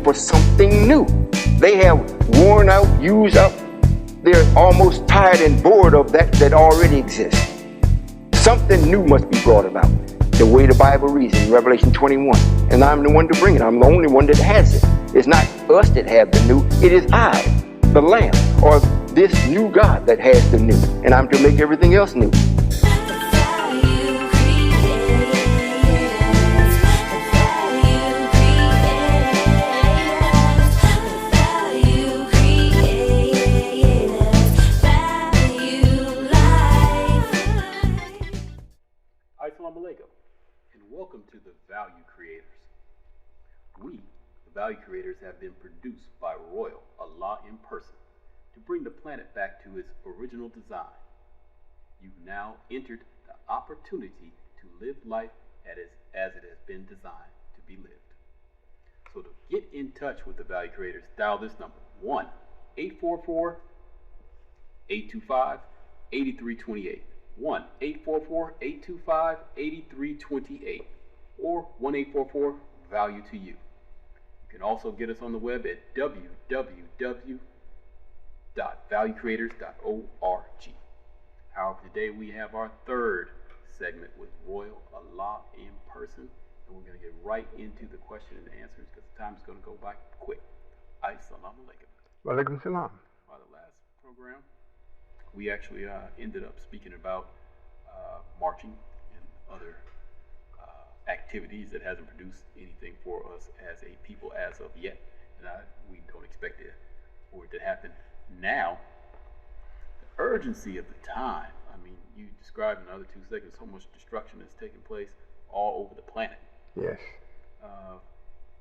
for something new. They have worn out, used up. They're almost tired and bored of that already exists. Something new must be brought about, the way the Bible reads in Revelation 21. And I'm the one to bring it. I'm the only one that has it. It's not us that have the new. It is I, the Lamb, or this new God that has the new. And I'm to make everything else new. Assalamu alaikum, and welcome to the Value Creators. We, the Value Creators, have been produced by Royall, Allah in person, to bring the planet back to its original design. You've now entered the opportunity to live life as it has been designed to be lived. So to get in touch with the Value Creators, dial this number, 1-844-825-8328. 1-844-825-8328 or 1-844-VALUE-TO-YOU. You can also get us on the web at www.valuecreators.org. However, today we have our third segment with Royall, Allah in person, and we're going to get right into the question and answers because the time is going to go by quick. Assalamu alaikum. Wa alaikum salam. The last program, we actually ended up speaking about marching and other activities that hasn't produced anything for us as a people as of yet. And we don't expect it for it to happen now. The urgency of the time. I mean, you described in the other 2 seconds so much destruction that's taking place all over the planet. Yes.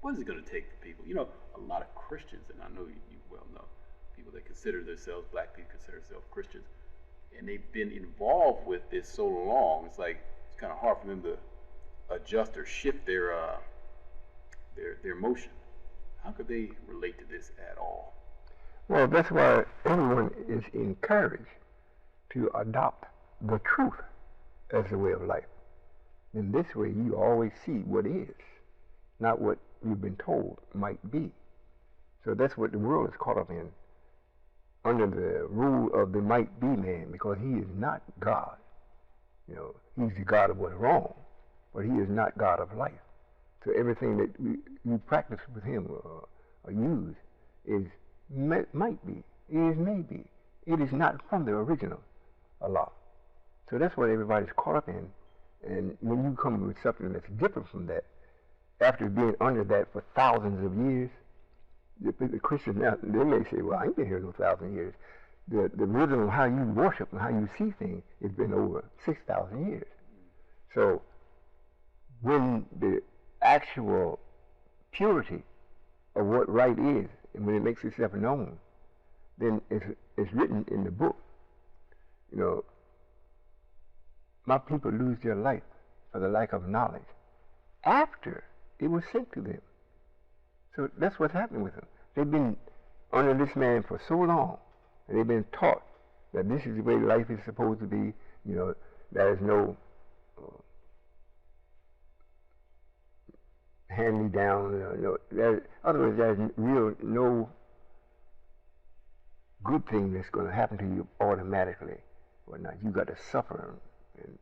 What is it going to take for people? You know, a lot of Christians, and I know you well know, people that consider themselves, black people consider themselves Christians, and they've been involved with this so long, it's kind of hard for them to adjust or shift their motion. How could they relate to this at all? Well, that's why everyone is encouraged to adopt the truth as a way of life. In this way, you always see what is, not what you've been told might be. So that's what the world is caught up in, under the rule of the might be man, because he is not God. You know, he's the God of what's wrong, but he is not God of life. So everything that you practice with him or use is might be, is maybe. It is not from the original Allah. So that's what everybody's caught up in. And when you come with something that's different from that, after being under that for thousands of years, the Christians now, they may say, well, I ain't been here no 1,000 years. The rhythm of how you worship and how you see things has been over 6,000 years. So when the actual purity of what right is, and when it makes itself known, then it's written in the book. You know, my people lose their life for the lack of knowledge after it was sent to them. So that's what's happening with them. They've been under this man for so long, and they've been taught that this is the way life is supposed to be. You know, there is no hand-me-down. In other words, there's no good thing that's going to happen to you automatically. Whatnot. You got to suffer and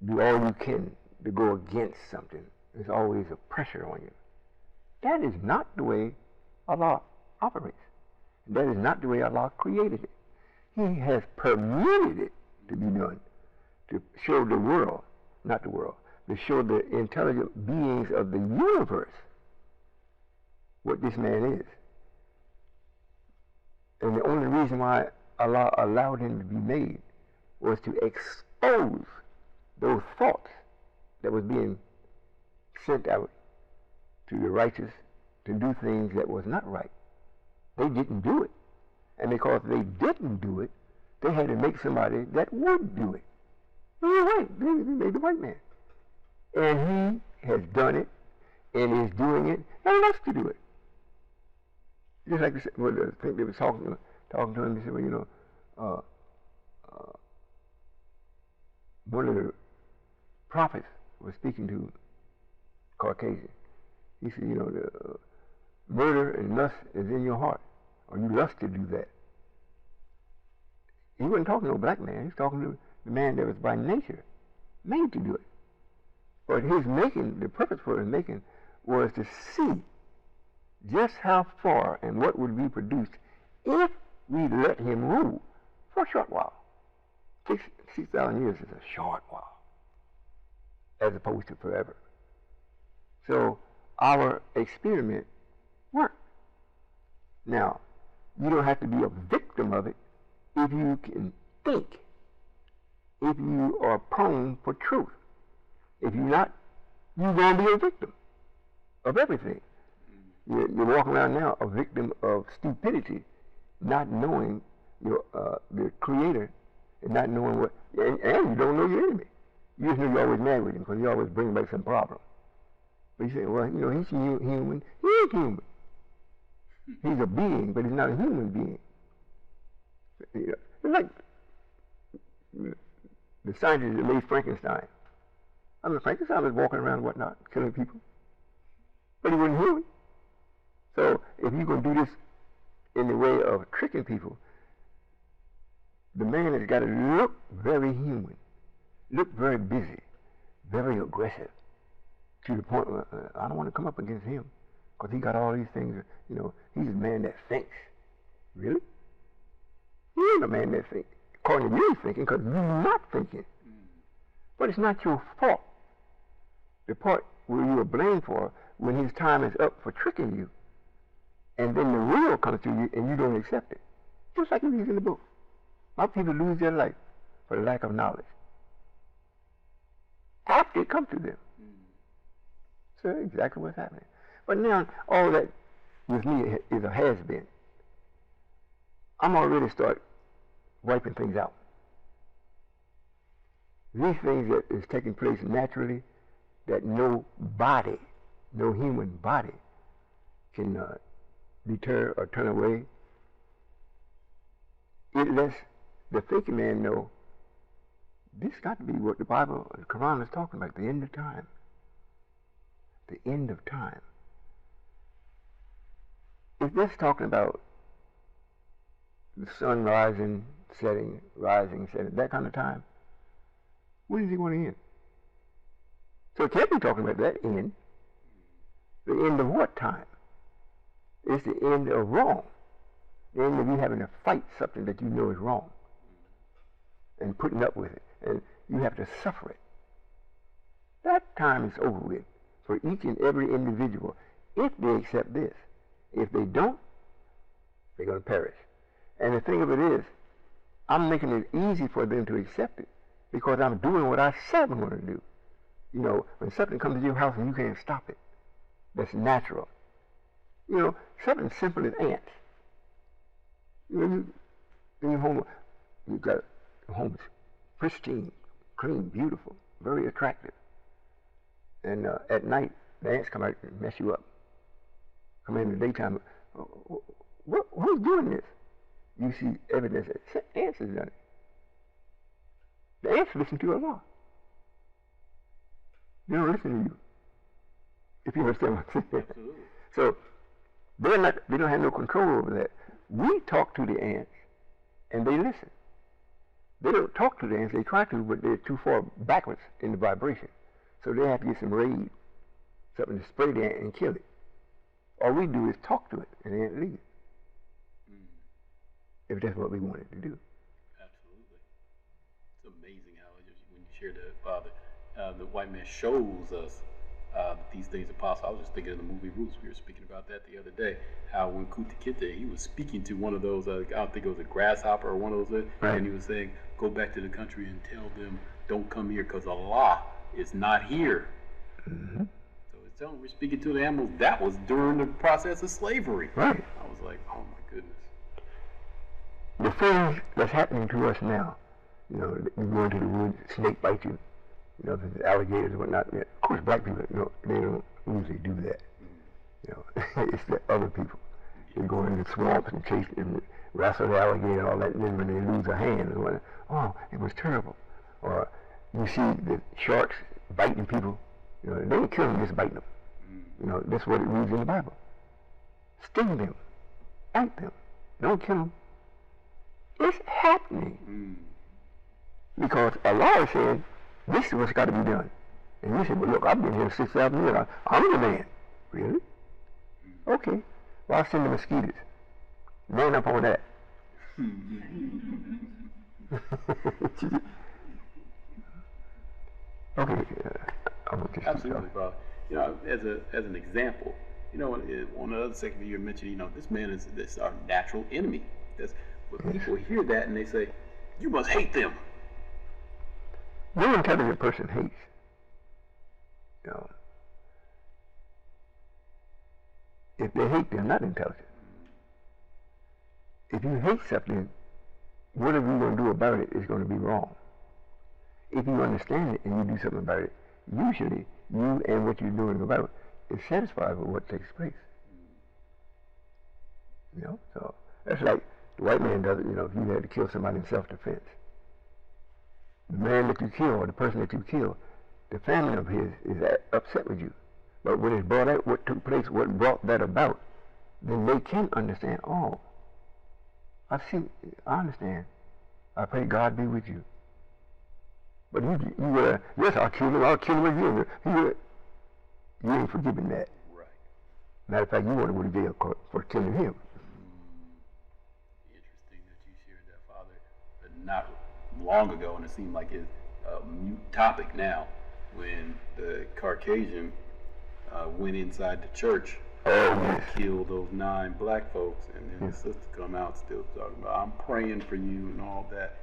do all you can to go against something. There's always a pressure on you. That is not the way Allah operates. That is not the way Allah created it. He has permitted it to be done to show the world, not the world, to show the intelligent beings of the universe what this man is. And the only reason why Allah allowed him to be made was to expose those thoughts that was being sent out to the righteous to do things that was not right. They didn't do it. And because they didn't do it, they had to make somebody that would do it. They were white. They made the white man. And he has done it and is doing it and wants to do it. Just like I think they were talking to him, they said, well, you know, one of the prophets was speaking to Caucasian. He said, you know, murder and lust is in your heart, or you lust to do that. He wasn't talking to no black man. He was talking to the man that was by nature made to do it. But his making, the purpose for his making, was to see just how far and what would be produced if we let him rule for a short while. 6,000 years is a short while, as opposed to forever. So our experiment worked. Now, you don't have to be a victim of it if you can think, if you are prone for truth. If you're not, you're going to be a victim of everything. You're walking around now a victim of stupidity, not knowing your the Creator, and not knowing what, and you don't know your enemy. You just know you're always mad with him because he always brings back some problem. But you say, well, you know, he's human. He ain't human. He's a being, but he's not a human being. You know, it's like the scientist that made Frankenstein. I mean, Frankenstein was walking around and whatnot, killing people. But he wasn't human. So if you're going to do this in the way of tricking people, the man has got to look very human, look very busy, very aggressive, to the point where I don't want to come up against him because he got all these things, you know, he's a man that thinks. Really? He ain't a man that thinks. According to you, he's thinking because you're not thinking. But it's not your fault. The part where you are blamed for when his time is up for tricking you, and then the real comes to you and you don't accept it. Just like it reads in the book. A lot of people lose their life for the lack of knowledge after it comes to them. So that's exactly what's happening. But now all that with me is a has-been. I'm already start wiping things out. These things that is taking place naturally, that no body, no human body can deter or turn away. It lets the thinking man know this got to be what the Bible, the Quran is talking about, the end of time. The end of time. If this talking about the sun rising, setting, that kind of time, when is he going to end? So it can't be talking about that end. The end of what time? It's the end of wrong. The end of you having to fight something that you know is wrong and putting up with it, and you have to suffer it. That time is over with for each and every individual if they accept this. If they don't, they're going to perish. And the thing of it is, I'm making it easy for them to accept it because I'm doing what I said I'm going to do. You know, when something comes to your house and you can't stop it, that's natural. You know, something simple as ants. You know, in your home, you've got a home pristine, clean, beautiful, very attractive. And at night, the ants come out and mess you up. Come in the daytime, who's doing this? You see evidence that ants has done it. The ants listen to Allah. They don't listen to you. If you understand what I'm saying. Absolutely. So they don't have no control over that. We talk to the ants and they listen. They don't talk to the ants, they try to, but they're too far backwards in the vibration. So they have to get some raid, something to spray the ant and kill it. All we do is talk to it and the ant leaves. If that's what we wanted to do. Absolutely. It's amazing how when you share that, Father, the white man shows us these things are possible. I was just thinking of the movie Roots. We were speaking about that the other day. How when Kunta Kinte, he was speaking to one of those, I don't think it was a grasshopper or one of those, right. And he was saying, go back to the country and tell them, don't come here because Allah is not here. Mm-hmm. So it's telling we're speaking to the animals. That was during the process of slavery. Right. I was like, oh my goodness. The things that's happening to us now, you know, you go into the woods, snake bite you, you know, there's alligators and whatnot. Of course, black people, you know, they don't usually do that. You know, it's the other people. They go into the swamps and chase and wrestle the alligator and all that, and then when they lose a hand, and whatnot, oh, it was terrible. Or you see the sharks biting people, you know, they ain't killing them, just biting them. You know, that's what it reads in the Bible. sting them, bite them, don't kill them. It's happening. Because Allah is saying, this is what's got to be done. And you say, well, look, I've been here 6,000 years. I'm the man. Really? Okay. Well, I'll send the mosquitoes. Man up on that. Okay. Absolutely, brother. You know, as an example, you know, on the other second you mentioned, you know, this man is our natural enemy. But people hear that and they say, you must hate them. No intelligent person hates. You know, if they hate, they're not intelligent. If you hate something, whatever you're going to do about it is going to be wrong. If you understand it and you do something about it, usually you and what you're doing about it is satisfied with what takes place. You know, so that's like the white man does it. You know, if you had to kill somebody in self-defense, the man that you kill or the person that you kill, the family of his is upset with you. But when it's brought out what took place, what brought that about, then they can understand. Oh, I understand. I pray God be with you. But yes, I'll kill him again. You ain't forgiving that. Right. Matter of fact, you want to go to jail for killing him. Interesting that you shared that, Father. But not long ago, and it seemed like it's a mute topic now, when the Caucasian went inside the church and killed those 9 black folks, and then the sister come out still talking about, I'm praying for you and all that.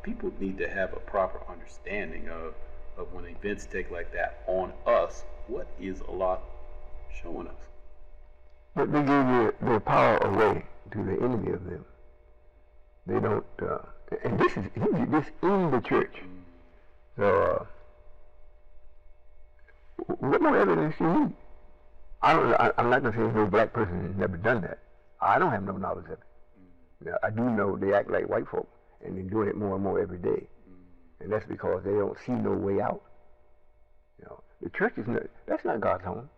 People need to have a proper understanding of when events take like that on us, what is Allah showing us? But they give their power away to the enemy of them. They don't, and this in the church. So, what more evidence do you need? I'm not going to say no black person has never done that. I don't have no knowledge of it. Now, I do know they act like white folk, and they're doing it more and more every day. And that's because they don't see no way out. You know, the church that's not God's home.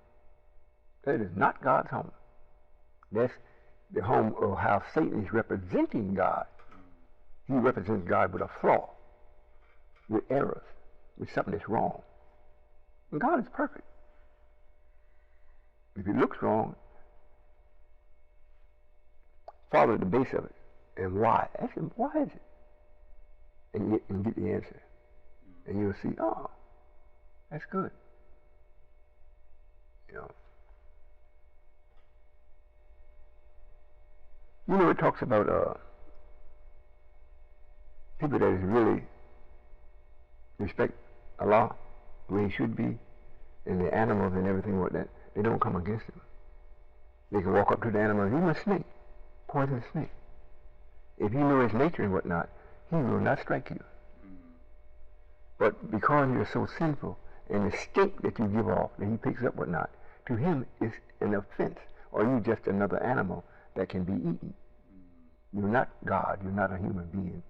That is not God's home. That's the home of how Satan is representing God. He represents God with a flaw, with errors, with something that's wrong. And God is perfect. If it looks wrong, follow the base of it. And why? Ask him, why is it? And get the answer. And you'll see, oh, that's good. You know, it talks about people that is really respect Allah the way he should be, and the animals and everything like that, they don't come against him. They can walk up to the animal, even a snake, poisonous snake. If you know his nature and whatnot, he will not strike you. But because you're so sinful, and the stink that you give off, that he picks up whatnot, to him is an offense, or you just another animal that can be eaten. You're not God, you're not a human being,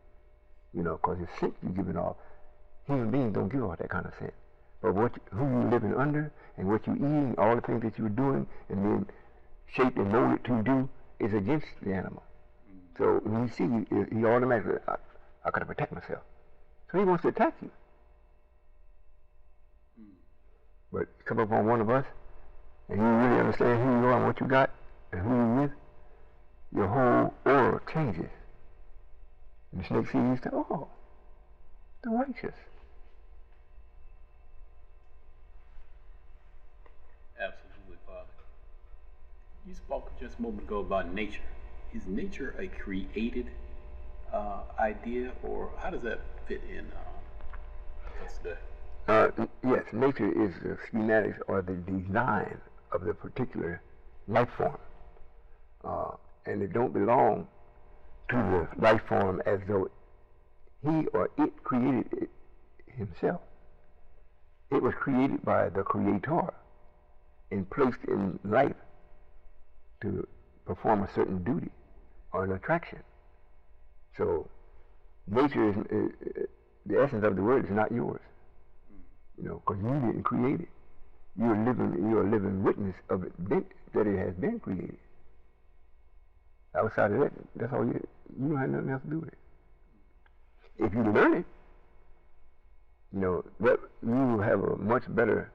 because the scent you're giving off, human beings don't give off that kind of scent. But who you're living under, and what you're eating, all the things that you're doing, and being shaped and molded to do, is against the animal. So when he sees you, he automatically, I gotta protect myself. So he wants to attack you. But come up on one of us, and you really understand who you are and what you got, and who you're with, your whole aura changes. And the snake sees you and says, oh, the righteous. Absolutely, Father. You spoke just a moment ago about nature. Is nature a created idea, or how does that fit in us today? Yes, nature is the schematics or the design of the particular life form. And it don't belong to the life form as though he or it created it himself. It was created by the Creator and placed in life to perform a certain duty or an attraction. So nature is the essence of the word is not yours, because you didn't create it. You're a living witness of it, that it has been created. Outside of that, that's all you don't have nothing else to do with it. If you learn it, that you will have a much better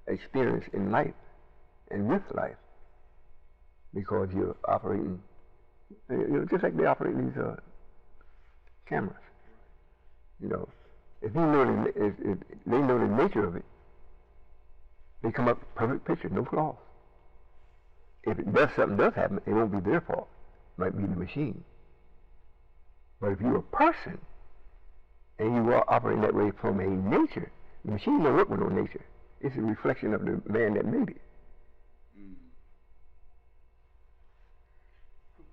experience in life and with life, because you're operating, just like they operate these cameras. If they know the nature of it, they come up with perfect picture, no flaws. If something does happen, it won't be their fault. It might be the machine. But if you're a person and you are operating that way from a nature, the machine don't work with no nature. It's a reflection of the man that made it.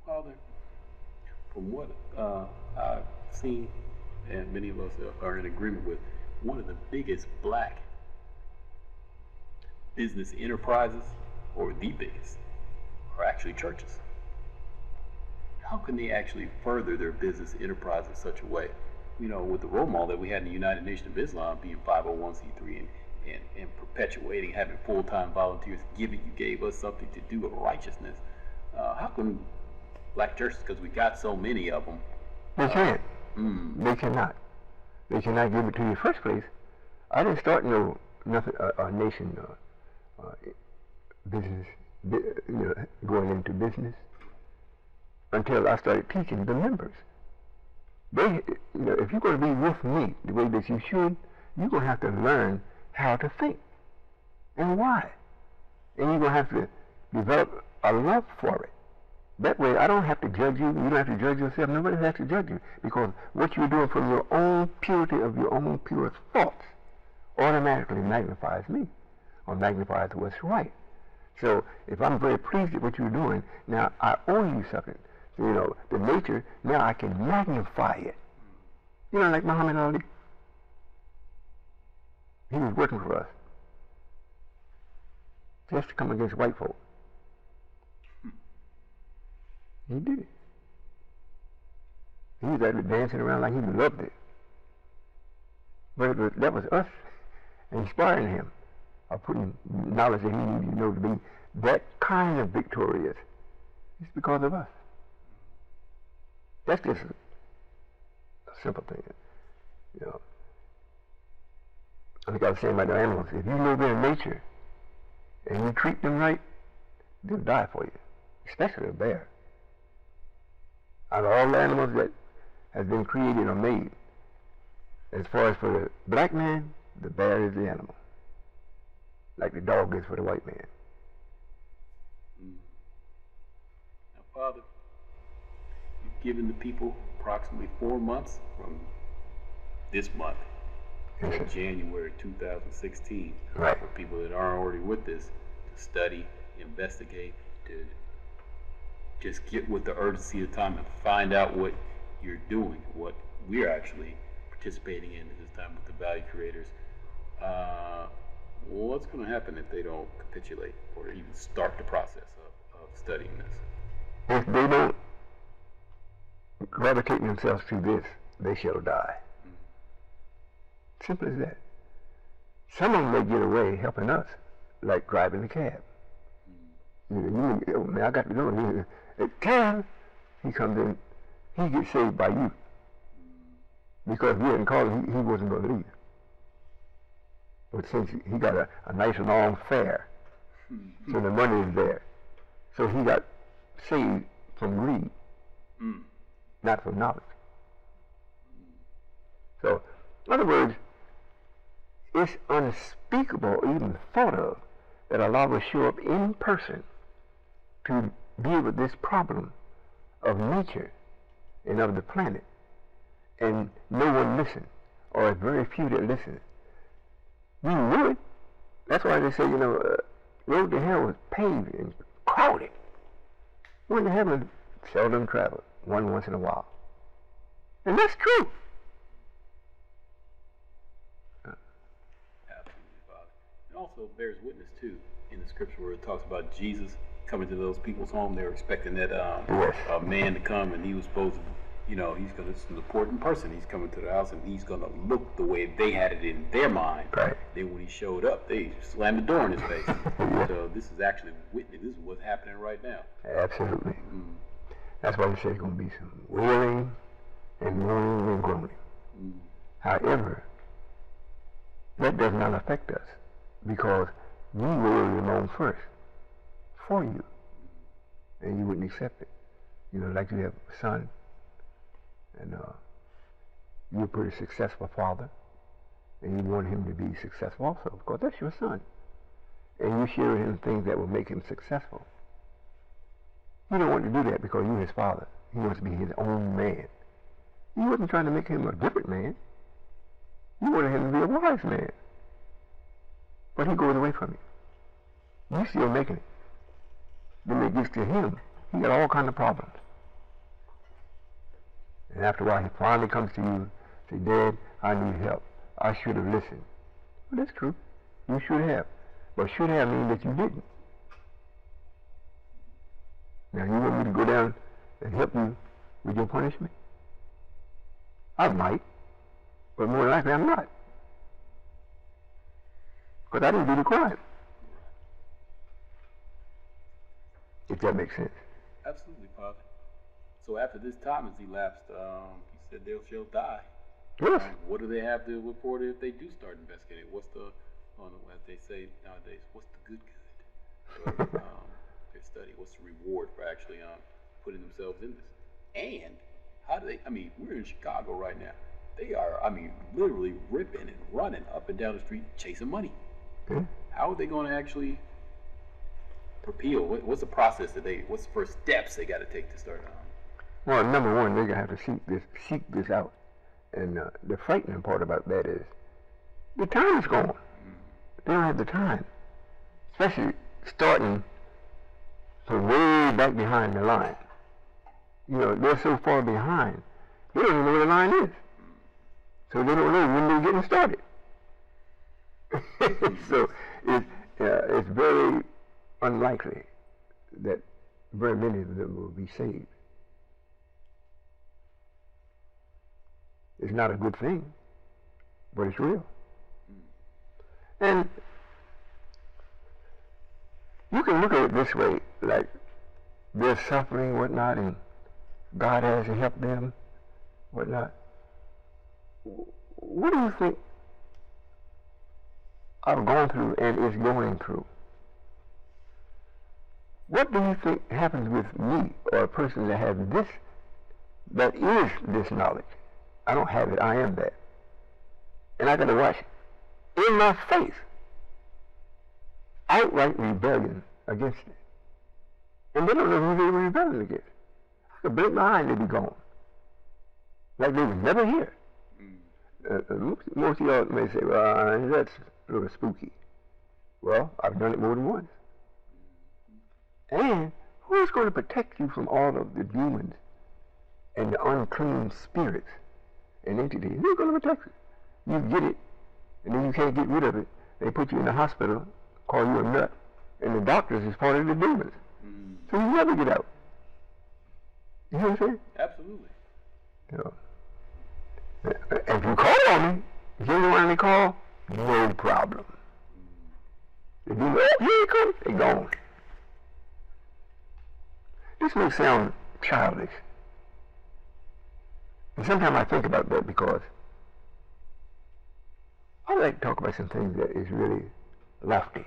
Father, from what I've seen, and many of us are in agreement with, one of the biggest black business enterprises, or the biggest, are actually churches. How can they actually further their business enterprise in such a way? With the role model that we had in the United Nations of Islam being 501c3 and perpetuating, having full-time volunteers, you gave us something to do of righteousness. How can black churches, because we got so many of them? They can't. They cannot. They cannot give it to you in the first place. I didn't start a nation business, going into business until I started teaching the members. If you're going to be with me the way that you should, you're going to have to learn how to think and why. And you're going to have to develop a love for it. That way, I don't have to judge you. You don't have to judge yourself. Nobody has to judge you, because what you're doing from your own purity of your own pure thoughts automatically magnifies me, or magnifies what's right. So if I'm very pleased with what you're doing, now I owe you something. The nature, now I can magnify it. Like Muhammad Ali. He was working for us just to come against white folk. He did it. He was actually dancing around like he loved it. But that was us inspiring him, or putting knowledge that he needed to know to be that kind of victorious. It's because of us. That's just a simple thing. Like I was saying about the animals, if you know their nature and you treat them right, they'll die for you, especially a bear. Out of all the animals that has been created or made, as far as for the black man, the bear is the animal, like the dog is for the white man. Now, Father, you've given the people approximately 4 months from this month, January 2016, right, for people that are already with this, to study, investigate, to just get with the urgency of time and find out what you're doing, what we're actually participating in at this time with the value creators. What's going to happen if they don't capitulate or even start the process of studying this? If they don't gravitate themselves to this, they shall die. Simple as that. Some of them may get away helping us, like driving the cab. Man, I got to go. At time, he comes in, he gets saved by you. Because we hadn't called him, he wasn't going to leave. But since he got a nice long fare, so the money is there. So he got saved from greed, not from knowledge. So, in other words, it's unspeakable, even thought of, that Allah will show up in person to deal with this problem of nature and of the planet, and no one listen, or very few that listen. We knew it. That's why they say, road to hell was paved and crowded. Road to heaven seldom traveled, once in a while. And that's true. Absolutely, Father. It also bears witness, too, in the scripture where it talks about Jesus coming to those people's home. They were expecting that man to come, and he was supposed to, he's going to, it's an important person. He's coming to the house, and he's going to look the way they had it in their mind. Right. Then when he showed up, they slammed the door in his face. So this is actually witness. This is what's happening right now. Absolutely. That's why he said there's going to be some wailing and moaning and groaning. However, that does not affect us because we wailed and moaned first for you, and you wouldn't accept it. You know, like you have a son, and you're a pretty successful father, and you want him to be successful also because that's your son, and you share with him things that will make him successful. You don't want to do that because you're his father. He wants to be his own man. You wasn't trying to make him a different man. You wanted him to be a wise man. But he goes away from you. You still making it. Then it gets to him. He got all kinds of problems. And after a while, he finally comes to you and says, Dad, I need help. I should have listened. Well, that's true. You should have. But should have means that you didn't. Now, you want me to go down and help you with your punishment? I might, but more likely I'm not. Because I didn't do the crime. If that makes sense. Absolutely, Father. So after this time has elapsed, you said they shall die. Yes. What do they have to report if they do start investigating? What's the, as they say nowadays, what's the good? Or, their study, what's the reward for actually putting themselves in this? And how do they, I mean, we're in Chicago right now. They are, I mean, literally ripping and running up and down the street chasing money. Okay. How are they going to actually repeal? What's the process what's the first steps they got to take to start on? Well, number one, they're going to have to seek this out. And the frightening part about that is the time is gone. They don't have the time. Especially starting from way back behind the line. You know, they're so far behind, they don't even know where the line is. So they don't know when they're getting started. So it's very unlikely that very many of them will be saved. It's not a good thing, but it's real. And you can look at it this way, like they're suffering, whatnot, and God has to help them, whatnot. What do you think I've gone through and is going through? What do you think happens with me or a person that has this, that is this knowledge? I don't have it, I am that. And I got to watch in my face outright rebellion against it. And they don't know who they were rebelling against. I could blink my eye and they'd be gone. Like they were never here. Most of y'all may say, well, that's a little spooky. Well, I've done it more than once. And who's going to protect you from all of the demons and the unclean spirits and entities? Who's going to protect you? You get it, and then you can't get rid of it. They put you in the hospital, call you a nut, and the doctors is part of the demons. So you never get out. You know what I'm saying? Absolutely. You know. If you call on me, genuinely call, no problem. If you here you come, they gone. This may sound childish. And sometimes I think about that because I like to talk about some things that is really lofty.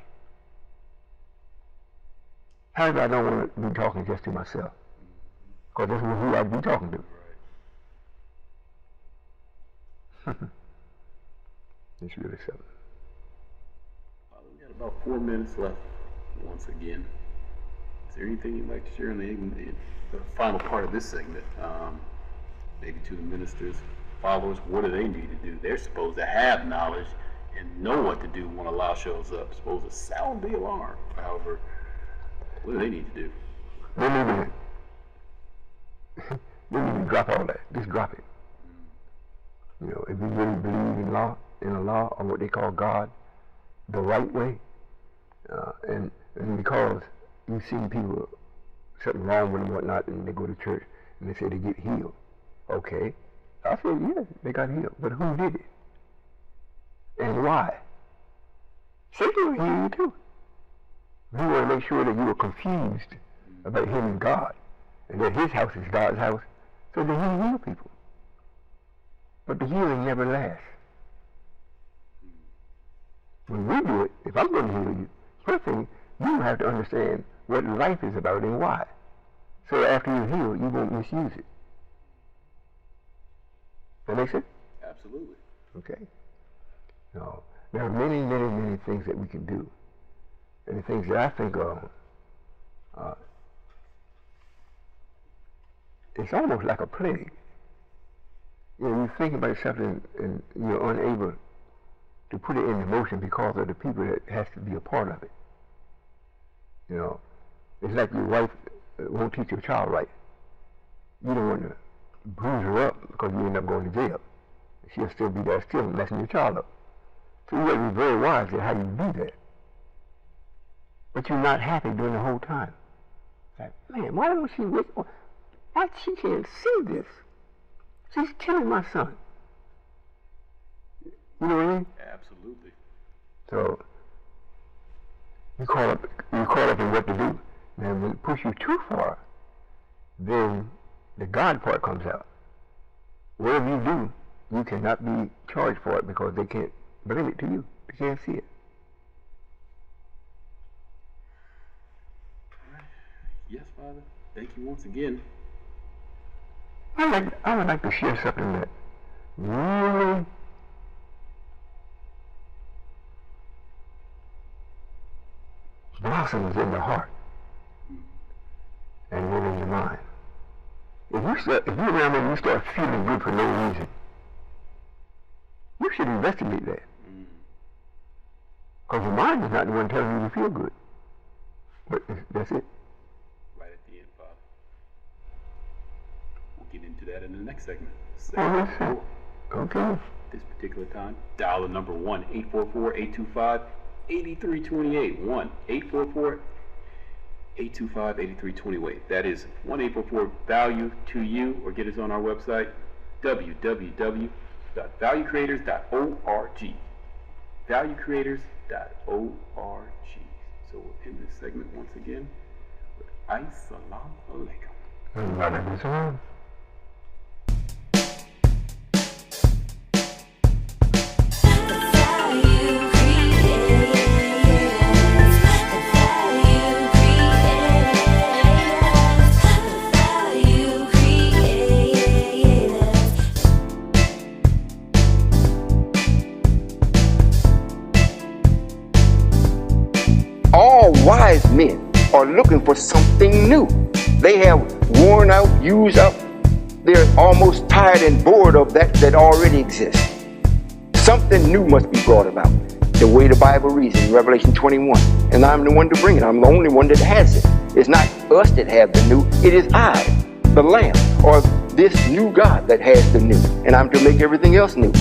However, I don't want to be talking just to myself. Because this is who I'd be talking to. It's really something. Well, we got about 4 minutes left once again. Is there anything you'd like to share in the final part of this segment? Maybe to the ministers, followers, what do they need to do? They're supposed to have knowledge and know what to do when a law shows up. Supposed to sound the alarm. However, what do they need to do? They need to drop all that. Just drop it. You know, if you really believe in a law, or what they call God, the right way, and because you've seen people, something wrong with them and whatnot, and they go to church, and they say they get healed. Okay. I said, yeah, they got healed. But who did it? And why? Satan will heal you too. You want to make sure that you are confused about him and God. and that his house is God's house, so that he heal people. But the healing never lasts. When we do it, if I'm going to heal you, first thing, you have to understand what life is about and why. So after you heal, you won't misuse it. That make sense? Absolutely. Okay. Now, there are many, many, many things that we can do. And the things that I think of, it's almost like a plague. You know, you think about something and you're unable to put it into motion because of the people that has to be a part of it. You know, it's like your wife won't teach your child right. You don't want to bruise her up because you end up going to jail. She'll still be there, still messing your child up. So you got to be very wise at how you do that. But you're not happy during the whole time. Like, man, why don't she wait? Why she can't see this? She's killing my son. You know what I mean? Absolutely. So you caught up in what to do. Now when it pushes you too far, then the God part comes out. Whatever you do, you cannot be charged for it because they can't bring it to you. They can't see it. Yes, Father. Thank you once again. I would like to share something that really blossoms in the heart and then in the mind. If you around and you start feeling good for no reason, you should investigate that. Because your mind is not the one telling you to feel good. But that's it. Right at the end, Father. We'll get into that in the next segment. Oh, that's it. Okay. This particular time, dial the number 1-844-825-8328. 1-844-825-8328. That is 1-844-VALUE-TO-YOU, or get us on our website, www.valuecreators.org. Valuecreators.org. So we'll end this segment once again with As-salamu alaikum. Waalaikumsalam. All wise men are looking for something new. They have worn out, used up, they're almost tired and bored of that already exists. Something new must be brought about, the way the Bible reads in Revelation 21. And I'm the one to bring it. I'm the only one that has it. It's not us that have the new. It is I, the Lamb, or this new God that has the new. And I'm to make everything else new.